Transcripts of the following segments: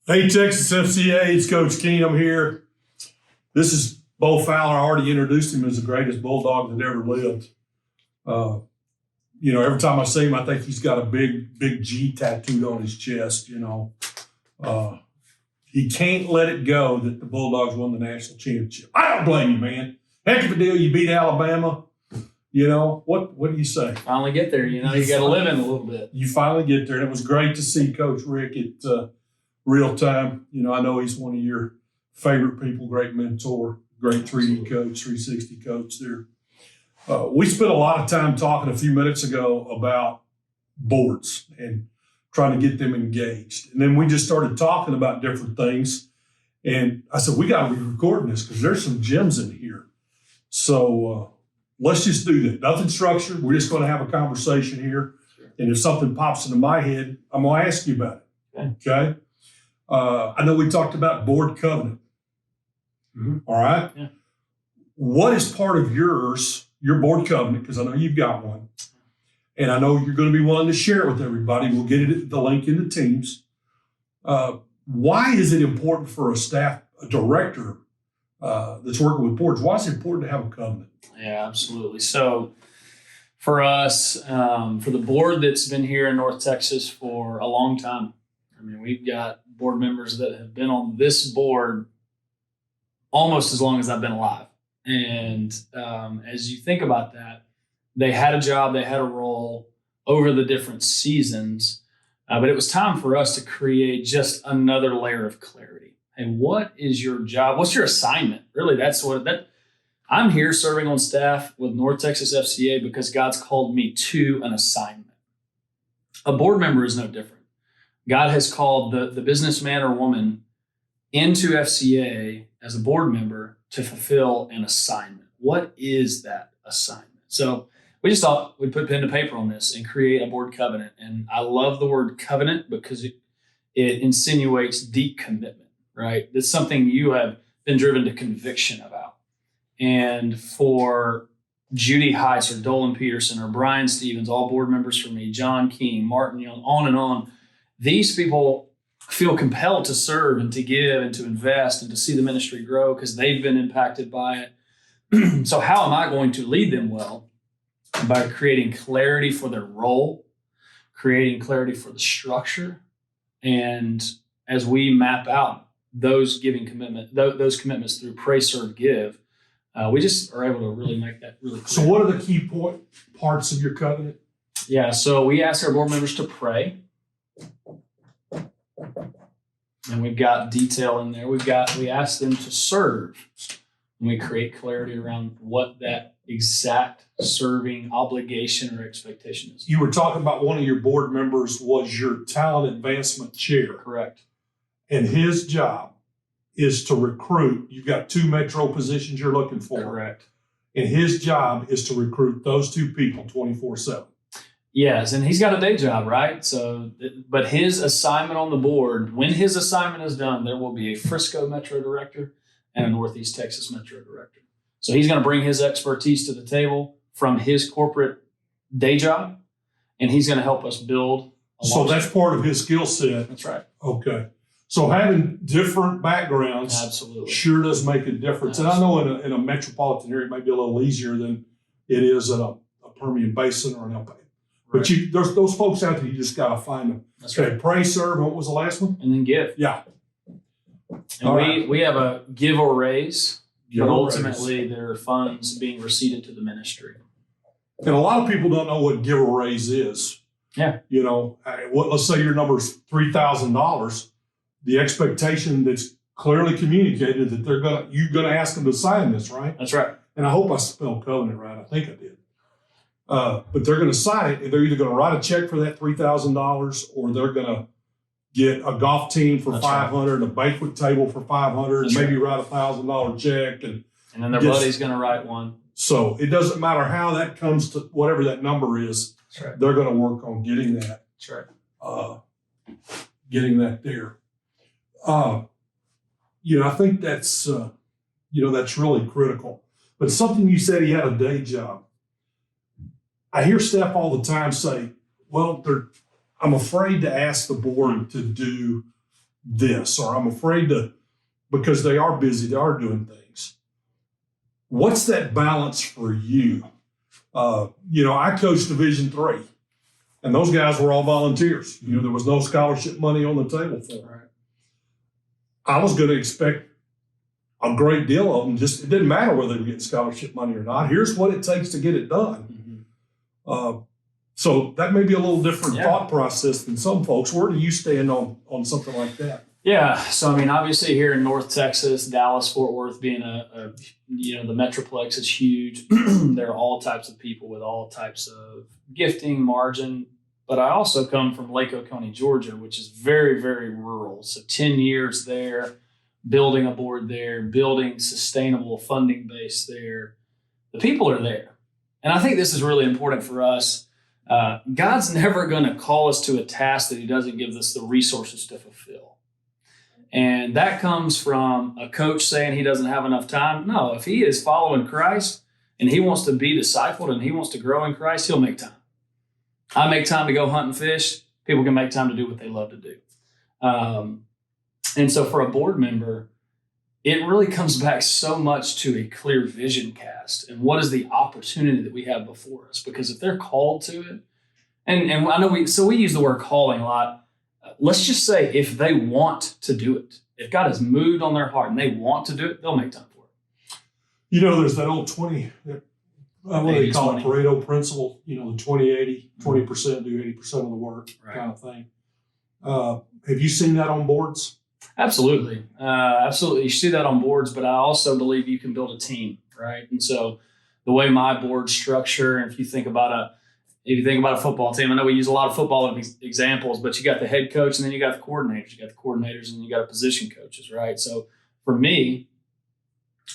Hey, Texas FCA, it's Coach Keen. I'm here. This is Bo Fowler. I already introduced him as the greatest Bulldog that ever lived. Every time I see him, I think he's got a big G tattooed on his chest, He can't let it go that the Bulldogs won the national championship. I don't blame you, man. Heck of a deal. You beat Alabama. What do you say? Finally get there. You got to live in a little bit. You finally get there. And it was great to see Coach Rick at real time. I know he's one of your favorite people, great mentor, great 3D coach, 360 coach there. We spent a lot of time talking a few minutes ago about boards and trying to get them engaged. And then we just started talking about different things. And I said, we got to be recording this because there's some gems in here. So let's just do that. Nothing structured. We're just going to have a conversation here. Sure. And if something pops into my head, I'm going to ask you about it. Okay? I know we talked about board covenant. Mm-hmm. All right? Yeah. What is part of your board covenant? Because I know you've got one. And I know you're going to be willing to share it with everybody. We'll get the link in the teams. Why is it important for a director that's working with boards? Why is it important to have a covenant? Yeah, absolutely. So for us, for the board that's been here in North Texas for a long time, we've got board members that have been on this board almost as long as I've been alive. And as you think about that, they had a job, they had a role over the different seasons, but it was time for us to create just another layer of clarity. And what is your job? What's your assignment? Really, I'm here serving on staff with North Texas FCA because God's called me to an assignment. A board member is no different. God has called the businessman or woman into FCA as a board member to fulfill an assignment. What is that assignment? So we just thought we'd put pen to paper on this and create a board covenant. And I love the word covenant because it insinuates deep commitment, right? That's something you have been driven to conviction about. And for Judy Heiss or Dolan Peterson or Brian Stevens, all board members for me, John King, Martin Young, on and on, these people feel compelled to serve and to give and to invest and to see the ministry grow because they've been impacted by it. So how am I going to lead them well? By creating clarity for their role, creating clarity for the structure. And as we map out those those commitments through pray, serve, give, we just are able to really make that really clear. So what are the key parts of your covenant? Yeah, so we ask our board members to pray. And we've got detail in there. We ask them to serve. And we create clarity around what that exact serving obligation or expectation is. You were talking about one of your board members was your talent advancement chair. Correct. And his job is to recruit. You've got 2 metro positions you're looking for. Correct. And his job is to recruit those 2 people 24/7. Yes, and he's got a day job, right? So, but his assignment on the board, when his assignment is done, there will be a Frisco Metro Director and a Northeast Texas Metro Director. So he's going to bring his expertise to the table from his corporate day job, and he's going to help us build. So that's part of his skill set. That's right. Okay. So having different backgrounds absolutely sure does make a difference. Absolutely. And I know in a metropolitan area, it might be a little easier than it is in a Permian Basin or an El Paso. But there's those folks out there, you just got to find them. That's right. Pray, serve, and what was the last one? And then give. Yeah. And we have a give or raise, but ultimately there are funds being receipted to the ministry. And a lot of people don't know what give or raise is. Yeah. Let's say your number's $3,000. The expectation that's clearly communicated that you're gonna ask them to sign this, right? That's right. And I hope I spelled covenant right. I think I did. But they're going to sign it. And they're either going to write a check for that $3,000 or they're going to get a golf team for $500 and a banquet table for $500 and maybe write a $1,000 check. And then their buddy's going to write one. So it doesn't matter how that comes to whatever that number is. That's right. They're going to work on getting that. That's right. Getting that there. I think that's really critical. But something you said, he had a day job. I hear staff all the time say, well, I'm afraid to ask the board to do this, or I'm afraid to, because they are busy, they are doing things. What's that balance for you? I coached Division III, and those guys were all volunteers. There was no scholarship money on the table for them. Right. I was going to expect a great deal of them. Just, it didn't matter whether they were getting scholarship money or not. Here's what it takes to get it done. Mm-hmm. So that may be a little different thought process than some folks. Where do you stand on something like that? Yeah. So, obviously here in North Texas, Dallas, Fort Worth being the Metroplex is huge. There are all types of people with all types of gifting, margin. But I also come from Lake Oconee, Georgia, which is very, very rural. So 10 years there, building a board there, building sustainable funding base there. The people are there. And I think this is really important for us. God's never going to call us to a task that he doesn't give us the resources to fulfill. And that comes from a coach saying he doesn't have enough time. No, if he is following Christ and he wants to be discipled and he wants to grow in Christ, he'll make time. I make time to go hunt and fish. People can make time to do what they love to do. And so for a board member, it really comes back so much to a clear vision cast and what is the opportunity that we have before us. Because if they're called to it, and I know we use the word calling a lot. Let's just say if they want to do it, if God has moved on their heart and they want to do it, they'll make time for it. There's that old 20, what do they call it, Pareto principle, the 20-80, 20% do 80% of the work kind of thing. Have you seen that on boards? Absolutely. Absolutely. You see that on boards, but I also believe you can build a team, right? And so the way my board structure, and if you think about a football team, I know we use a lot of football examples, but you got the head coach and then you got the coordinators. You got the coordinators and you got position coaches, right? So for me,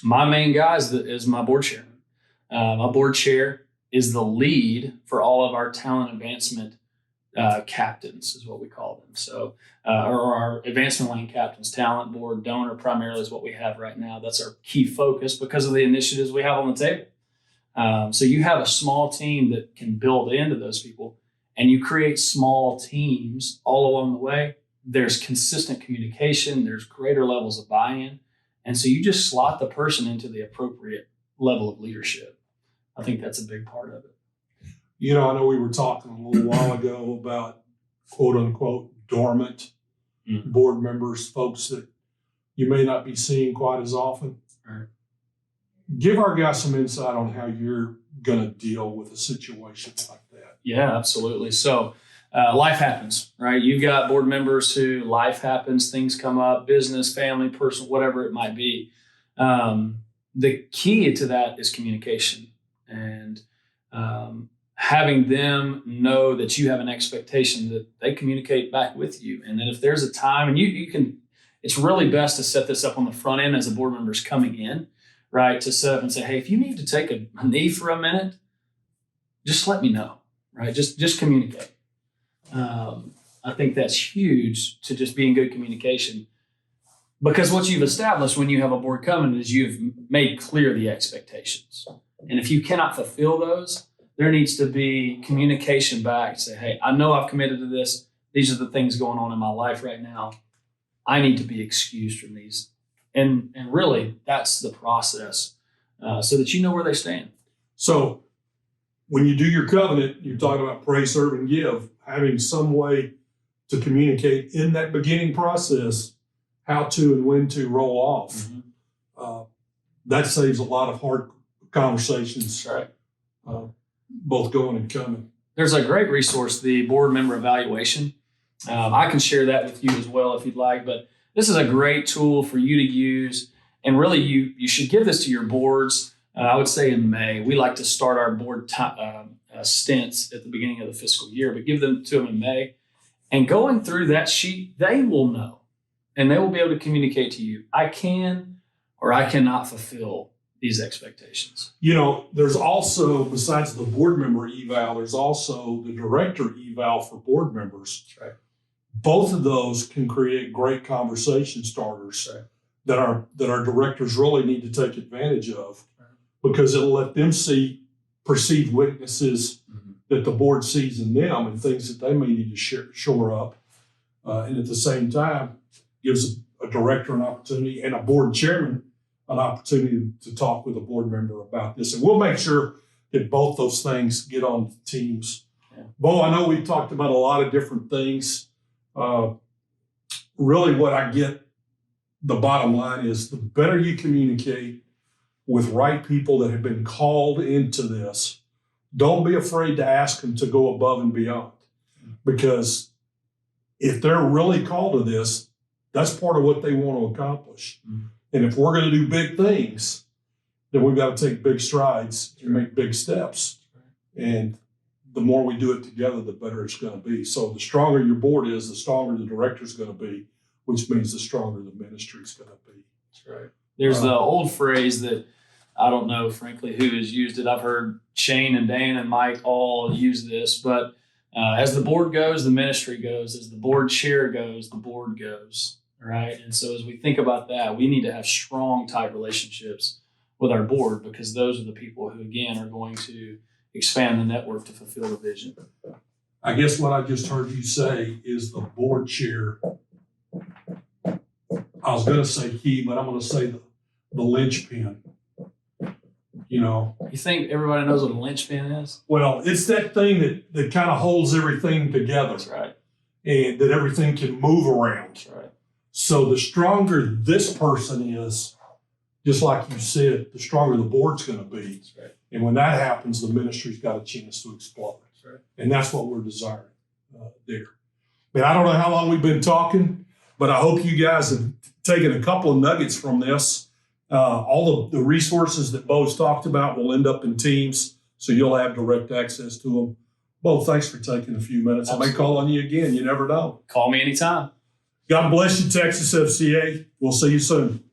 my main guy is my board chairman. My board chair is the lead for all of our talent advancement captains, is what we call them. So, or our advancement lane captains, talent board, donor primarily is what we have right now. That's our key focus because of the initiatives we have on the table. So you have a small team that can build into those people, and you create small teams all along the way. There's consistent communication. There's greater levels of buy-in. And so you just slot the person into the appropriate level of leadership. I think that's a big part of it. I know we were talking a little while ago about quote unquote dormant board members, folks that you may not be seeing quite as often. Right. Give our guys some insight on how you're going to deal with a situation like that. Yeah, absolutely. So life happens, right? You've got board members who life happens, things come up, business, family, personal, whatever it might be. The key to that is communication and having them know that you have an expectation that they communicate back with you. And then if there's a time, and you can, it's really best to set this up on the front end as a board member's coming in, right? To set up and say, hey, if you need to take a knee for a minute, just let me know, right? Just communicate. I think that's huge to just be in good communication, because what you've established when you have a board coming is you've made clear the expectations. And if you cannot fulfill those, there needs to be communication back. Say, hey, I know I've committed to this. These are the things going on in my life right now. I need to be excused from these. And really, that's the process so that you know where they stand. So when you do your covenant, you're talking about pray, serve, and give, having some way to communicate in that beginning process how to and when to roll off. Mm-hmm. That saves a lot of hard conversations, right? Both going and coming. There's a great resource, the board member evaluation. I can share that with you as well if you'd like, but this is a great tool for you to use. And really, you should give this to your boards. I would say in May. We like to start our board stints at the beginning of the fiscal year, but give them to them in May. And going through that sheet, they will know, and they will be able to communicate to you, I can or I cannot fulfill these expectations. There's also, besides the board member eval, there's also the director eval for board members. That's right. Both of those can create great conversation starters that our directors really need to take advantage of, because it'll let them see perceived weaknesses that the board sees in them and things that they may need to shore up. And at the same time, gives a director an opportunity and a board chairman an opportunity to talk with a board member about this. And we'll make sure that both those things get on the teams. Yeah. Bo, I know we've talked about a lot of different things. Really what I get, the bottom line is the better you communicate with right people that have been called into this, don't be afraid to ask them to go above and beyond. Because if they're really called to this, that's part of what they want to accomplish. Mm-hmm. And if we're going to do big things, then we've got to take big strides and make big steps. And the more we do it together, the better it's going to be. So the stronger your board is, the stronger the director's going to be, which means the stronger the ministry's going to be. That's right. There's the old phrase that I don't know, frankly, who has used it. I've heard Shane and Dan and Mike all use this, but as the board goes, the ministry goes. As the board chair goes, the board goes. Right. And so as we think about that, we need to have strong, tight relationships with our board, because those are the people who, again, are going to expand the network to fulfill the vision. I guess what I just heard you say is the board chair. I was going to say key, but I'm going to say the linchpin. You know, you think everybody knows what a linchpin is? Well, it's that thing that kind of holds everything together. That's right. And that everything can move around. That's right. So the stronger this person is, just like you said, the stronger the board's going to be. That's right. And when that happens, the ministry's got a chance to explode. That's right. And that's what we're desiring there. And I don't know how long we've been talking, but I hope you guys have taken a couple of nuggets from this. All of the resources that Bo's talked about will end up in Teams, so you'll have direct access to them. Bo, thanks for taking a few minutes. Absolutely. I may call on you again. You never know. Call me anytime. God bless you, Texas FCA. We'll see you soon.